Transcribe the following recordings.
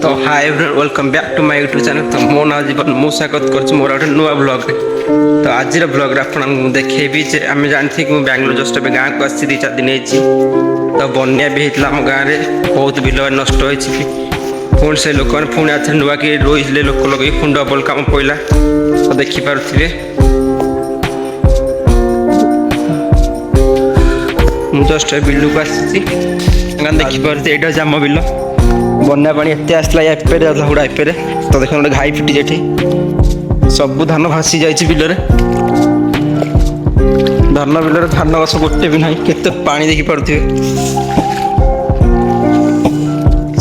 तो hi everyone welcome back to my YouTube channel. तो मो ना जीवन मु स्वागत कर मोर गोटे नुआ ब्लॉग रे। तो आज ब्लॉग रे आपन देखेबी जे आम जानथि कि बेंगलोर जस्ट ए गाँ को आसी 2-4 दिन होती। तो बन्या भी होता आम गाँव में बहुत बिल नष्ट होती। पुणी से लोक मैंने पुणी आथि नुआ कि रोईले लोक लगे पुणी डबल काम पड़ा। तो देखिपे मुझे जस्ट बिल को आसी देखिपे यहाँ जाम बिल बन्या पानी एत आसला एपे हुड़ा एपे। तो देख गोटे घाई फिटी जेठी सब धान भासी जाइए बिल धान बिल धान गछ गोटे भी ना केते पानी देखी पारे।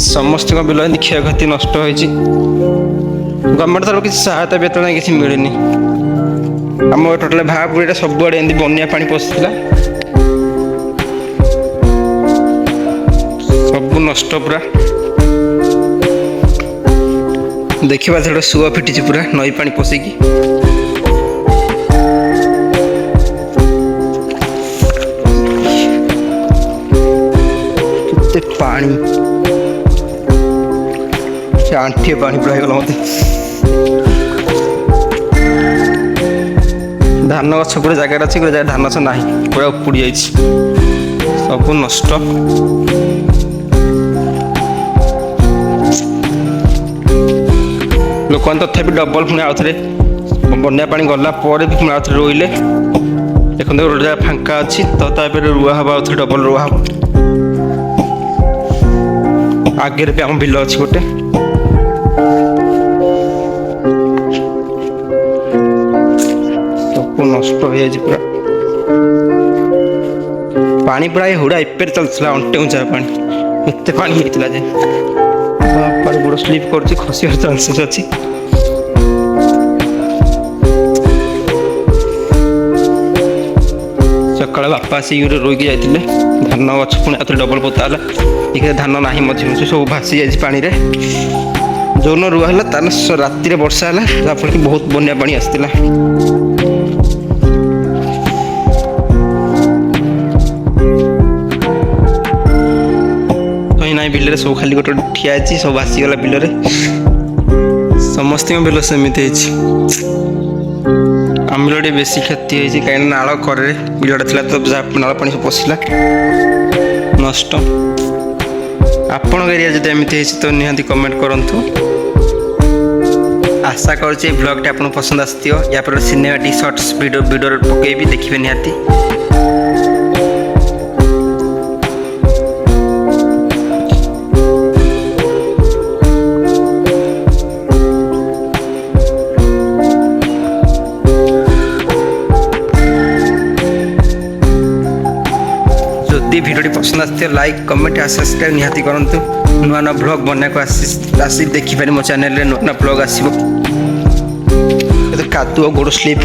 समस्त बिल क्षयक्षति नष्ट हो गवर्नमेंट तरफ किसी सहायता भी किसी मिलनी। आम टोटाल भापुरी सबुआड़े एमती बन्या पानी पशिला सब नष्ट पूरा। देखा से सुआ फिटी पूरा नई पानी पशिकी केते पानी आंठे पानी पूरा होगा मत। धान गछ पूरा जगार अच्छी धान गछ ना पूरा उपुड़ी जाइए सब नष्ट। लोक तथापि डबल पुणी आउ थे बन्या पानी गला भी पुणी आउ थे रोईले। देखते गोटे जगह फांका अच्छी तो रुआ हम आउ थे डबल रुआ हम आगे भी आम बिल अच्छी गोटे सब नष्ट हो जाए पूरा। पानी पूरा हुड़ा एपे चलता अंटे उंचा पानी एत पानी होता जे गोड़ स्लीप कर खसार चान्सेस अच्छी। सकाल बापा आसिक रोईक जाते धान गछ पुणी आउ डबल पोता है धान ना मझे मझे सब भासी जाए पानी रे। जो दिन रुआ है तार राति वर्षा है जहाँफल कि बहुत बन्या पानी आसला। बिल सब खाली गोटे ठिया सब भासीगला बिल समस्त बिल सेमती आम बिल बेसी क्षति होती कहीं नाल करे बिलटा थी तो नाल पानी सब पशिला नष्ट। आपण एरिया जब एमती तो निहाती कमेंट करूँ। आशा करुँचे ब्लॉगटी आपको पसंद आसो या पर सिनेमाटिक शॉर्ट्स वीडियो पकेबी देखिए निहाती। जदि भिडियो पसंद आते लाइक कमेंट और सब्सक्राइब निहाती करूँ। नुआ नुआ ब्लॉग बना को आसी देखिपारे मो चैनल नुआ नुआ ब्लॉग आसो। कादुआ गोड़ स्लीप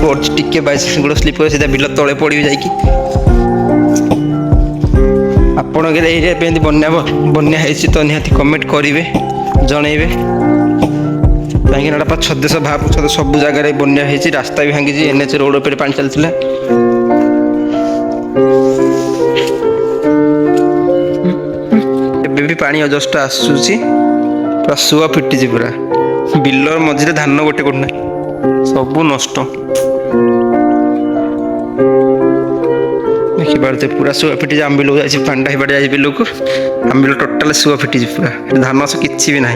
टे बाइस गोड़ स्लीप कर सीधा बिल तले पड़ी जाकि आपण एरिया पे बन्या बन्या तो निहाती कमेंट करेंगे जनइबे कहीं 6 भाव सब जगह बन्या रास्ता भी भांगी एनएच रोड पर पानी चलता। भी पानी जस्ट आसूसी पूरा सुआ फिटी पूरा बिल मझे धान गोटे गोटे सब नष्ट देखिए पूरा सुआ फिटी आम बिल को पानी हिबाटे जाए बिल को आम बिल टोटाल सुआ फिटी पूरा धान कि भी ना।